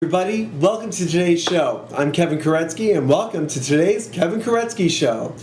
Everybody, welcome to today's show. I'm Kevin Koretsky, and welcome to today's Kevin Koretsky Show.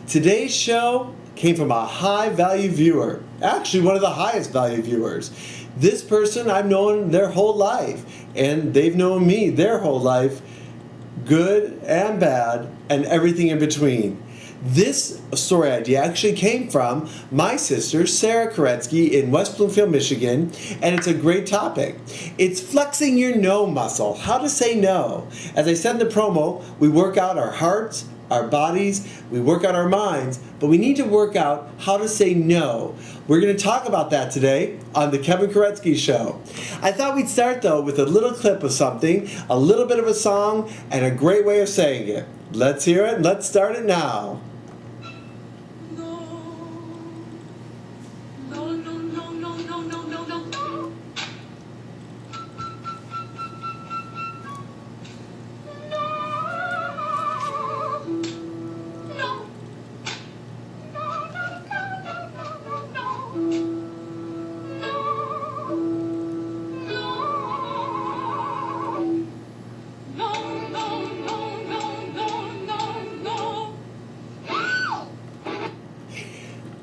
Today's show came from a high-value viewer, actually one of the highest value viewers. This person I've known their whole life, and they've known me their whole life, good and bad, and everything in between. This story idea actually came from my sister, Sarah Koretsky, in West Bloomfield, Michigan, and it's a great topic. It's flexing your no muscle, how to say no. As I said in the promo, we work out our hearts, our bodies, we work out our minds, but we need to work out how to say no. We're going to talk about that today on the Kevin Koretsky Show. I thought we'd start, though, with a little clip of something, a little bit of a song, and a great way of saying it. Let's hear it, and let's start it now.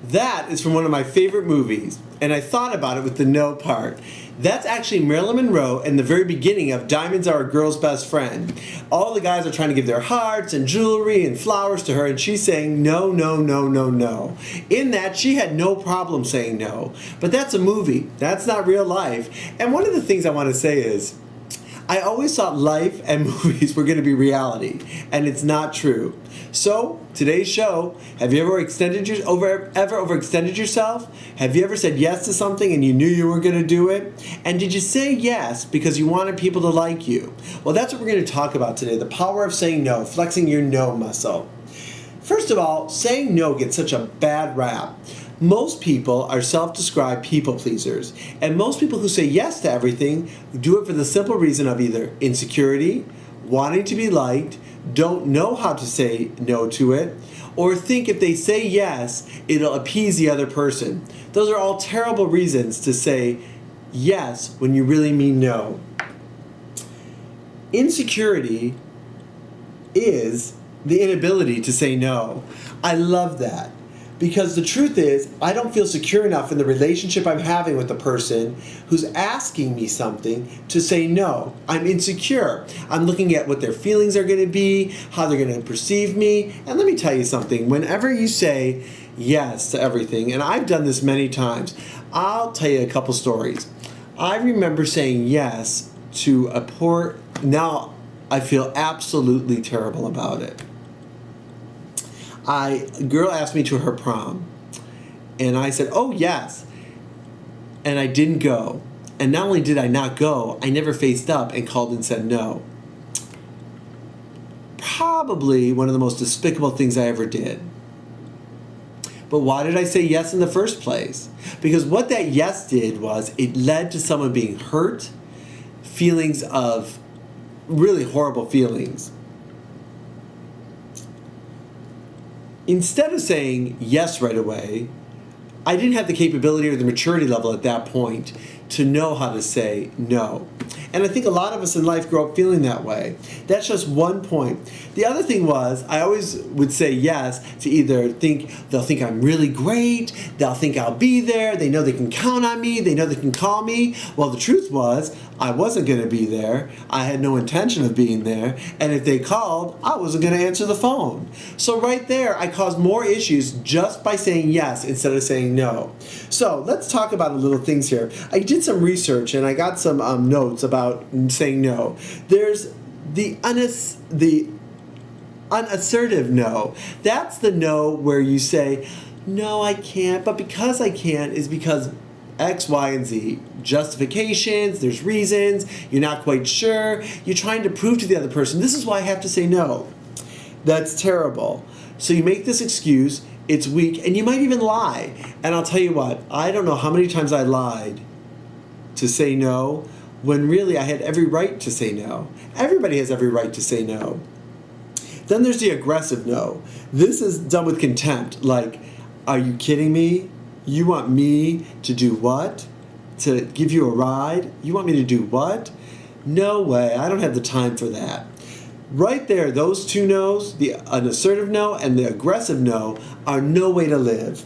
That is from one of my favorite movies, and I thought about it with the no part. That's actually Marilyn Monroe in the very beginning of Diamonds Are a Girl's Best Friend. All the guys are trying to give their hearts and jewelry and flowers to her, and she's saying no, no, no, no, no. In that, she had no problem saying no. But that's a movie. That's not real life. And one of the things I want to say is, I always thought life and movies were going to be reality, and it's not true. So, today's show, have you ever overextended yourself? Have you ever said yes to something and you knew you weren't going to do it? And did you say yes because you wanted people to like you? Well, that's what we're going to talk about today, the power of saying no, flexing your no muscle. First of all, saying no gets such a bad rap. Most people are self-described people pleasers, and most people who say yes to everything do it for the simple reason of either insecurity, wanting to be liked, don't know how to say no to it, or think if they say yes, it'll appease the other person. Those are all terrible reasons to say yes when you really mean no. Insecurity is the inability to say no. I love that. Because the truth is, I don't feel secure enough in the relationship I'm having with the person who's asking me something to say no. I'm insecure. I'm looking at what their feelings are going to be, how they're going to perceive me. And let me tell you something. Whenever you say yes to everything, and I've done this many times, I'll tell you a couple stories. I remember saying yes to now I feel absolutely terrible about it. A girl asked me to her prom, and I said, oh yes, and I didn't go. And not only did I not go, I never faced up and called and said no. Probably one of the most despicable things I ever did. But why did I say yes in the first place? Because what that yes did was it led to someone being hurt, feelings of really horrible feelings. Instead of saying yes right away, I didn't have the capability or the maturity level at that point to know how to say no. And I think a lot of us in life grow up feeling that way. That's just one point. The other thing was, I always would say yes to either they'll think I'm really great, they'll think I'll be there, they know they can count on me, they know they can call me. Well, the truth was, I wasn't going to be there. I had no intention of being there. And if they called, I wasn't going to answer the phone. So right there, I caused more issues just by saying yes instead of saying no. So let's talk about a little things here. I did some research and I got some notes about saying no. There's the unassertive no. That's the no where you say, no, I can't, but because I can't is because X, Y, and Z. Justifications, there's reasons, you're not quite sure, you're trying to prove to the other person, this is why I have to say no. That's terrible. So you make this excuse, it's weak, and you might even lie. And I'll tell you what, I don't know how many times I lied to say no, when really I had every right to say no. Everybody has every right to say no. Then there's the aggressive no. This is done with contempt, like, are you kidding me? You want me to do what? To give you a ride? You want me to do what? No way, I don't have the time for that. Right there, those two no's, an assertive no and the aggressive no, are no way to live.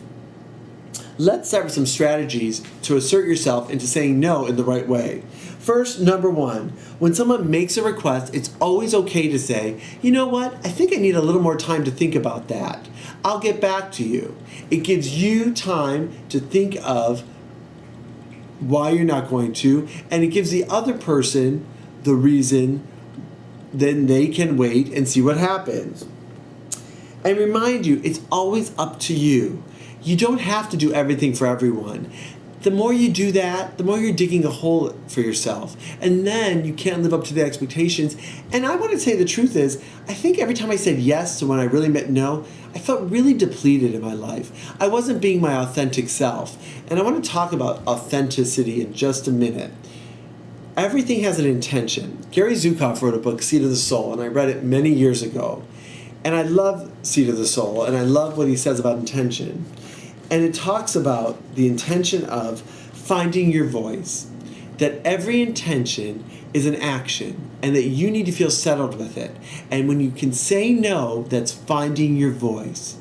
Let's start with some strategies to assert yourself into saying no in the right way. First, number one, when someone makes a request, it's always okay to say, you know what, I think I need a little more time to think about that. I'll get back to you. It gives you time to think of why you're not going to, and it gives the other person the reason, then they can wait and see what happens. And remind you, it's always up to you. You don't have to do everything for everyone. The more you do that, the more you're digging a hole for yourself. And then you can't live up to the expectations. And I want to say the truth is, I think every time I said yes to when I really meant no, I felt really depleted in my life. I wasn't being my authentic self. And I want to talk about authenticity in just a minute. Everything has an intention. Gary Zukav wrote a book, Seed of the Soul, and I read it many years ago. And I love Seed of the Soul, and I love what he says about intention. And it talks about the intention of finding your voice, that every intention is an action, and that you need to feel settled with it. And when you can say no, that's finding your voice.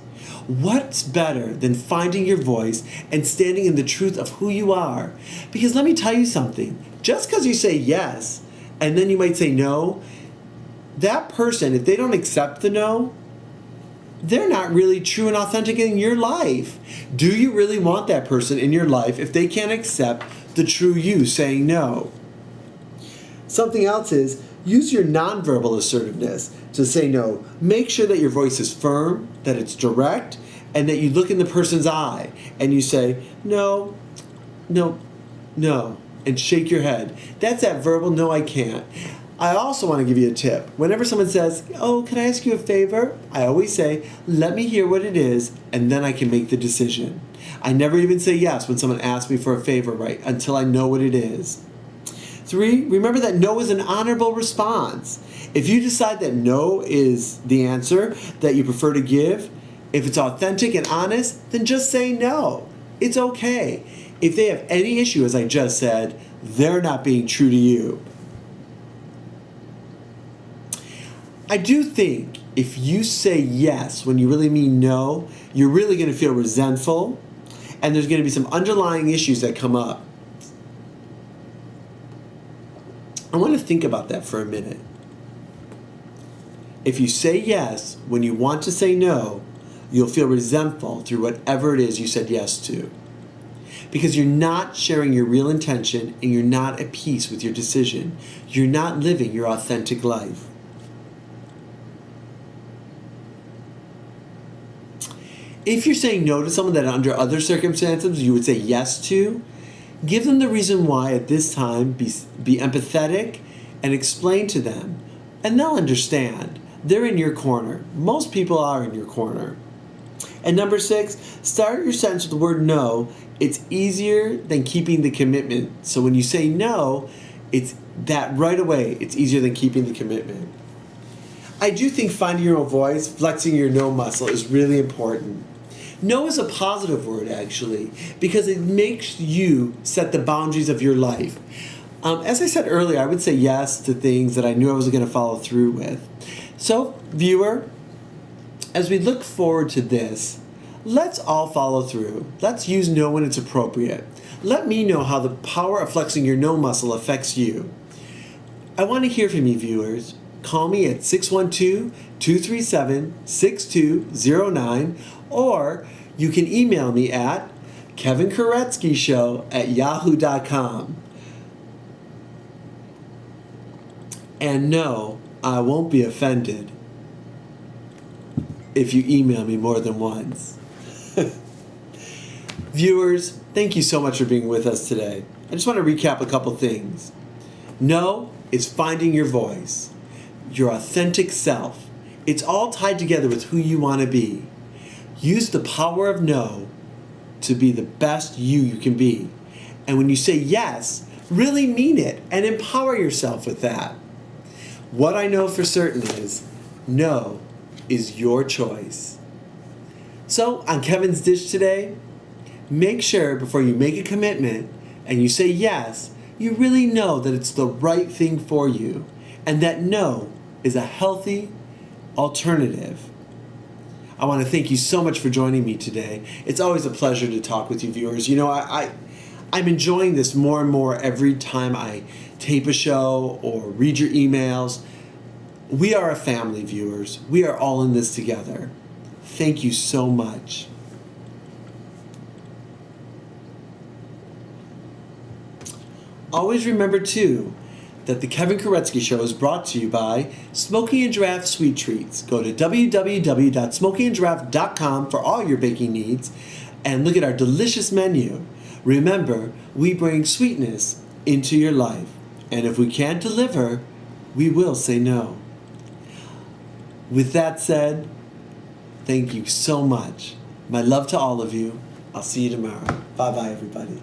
What's better than finding your voice and standing in the truth of who you are? Because let me tell you something, just because you say yes, and then you might say no, that person, if they don't accept the no, they're not really true and authentic in your life. Do you really want that person in your life if they can't accept the true you saying no? Something else is, use your nonverbal assertiveness to say no. Make sure that your voice is firm, that it's direct, and that you look in the person's eye and you say, no, no, no, and shake your head. That's that verbal, no, I can't. I also want to give you a tip. Whenever someone says, oh, can I ask you a favor? I always say, let me hear what it is, and then I can make the decision. I never even say yes when someone asks me for a favor, right, until I know what it is. 3, remember that no is an honorable response. If you decide that no is the answer that you prefer to give, if it's authentic and honest, then just say no. It's okay. If they have any issue, as I just said, they're not being true to you. I do think if you say yes when you really mean no, you're really going to feel resentful, and there's going to be some underlying issues that come up. I want to think about that for a minute. If you say yes when you want to say no, you'll feel resentful through whatever it is you said yes to. Because you're not sharing your real intention and you're not at peace with your decision. You're not living your authentic life. If you're saying no to someone that under other circumstances you would say yes to, give them the reason why at this time, be empathetic and explain to them. And they'll understand. They're in your corner. Most people are in your corner. And number 6, start your sentence with the word no. It's easier than keeping the commitment. So when you say no, it's that right away. It's easier than keeping the commitment. I do think finding your own voice, flexing your no muscle is really important. No is a positive word, actually, because it makes you set the boundaries of your life. As I said earlier, I would say yes to things that I knew I was going to follow through with. So, viewer, as we look forward to this, let's all follow through. Let's use no when it's appropriate. Let me know how the power of flexing your no muscle affects you. I want to hear from you, viewers. Call me at 612-237-6209, or you can email me at kevinkoretsky@yahoo.com. And no, I won't be offended if you email me more than once. Viewers, thank you so much for being with us today. I just want to recap a couple things. No is finding your voice, your authentic self. It's all tied together with who you want to be. Use the power of no to be the best you can be. And when you say yes, really mean it and empower yourself with that. What I know for certain is no is your choice. So on Kevin's Dish today, make sure before you make a commitment and you say yes you really know that it's the right thing for you and that no is a healthy alternative. I want to thank you so much for joining me today. It's always a pleasure to talk with you viewers. You know, I'm enjoying this more and more every time I tape a show or read your emails. We are a family, viewers. We are all in this together. Thank you so much. Always remember, too, that the Kevin Koretsky Show is brought to you by Smoky and Giraffe Sweet Treats. Go to www.smokyandgiraffe.com for all your baking needs and look at our delicious menu. Remember, we bring sweetness into your life. And if we can't deliver, we will say no. With that said, thank you so much. My love to all of you. I'll see you tomorrow. Bye-bye, everybody.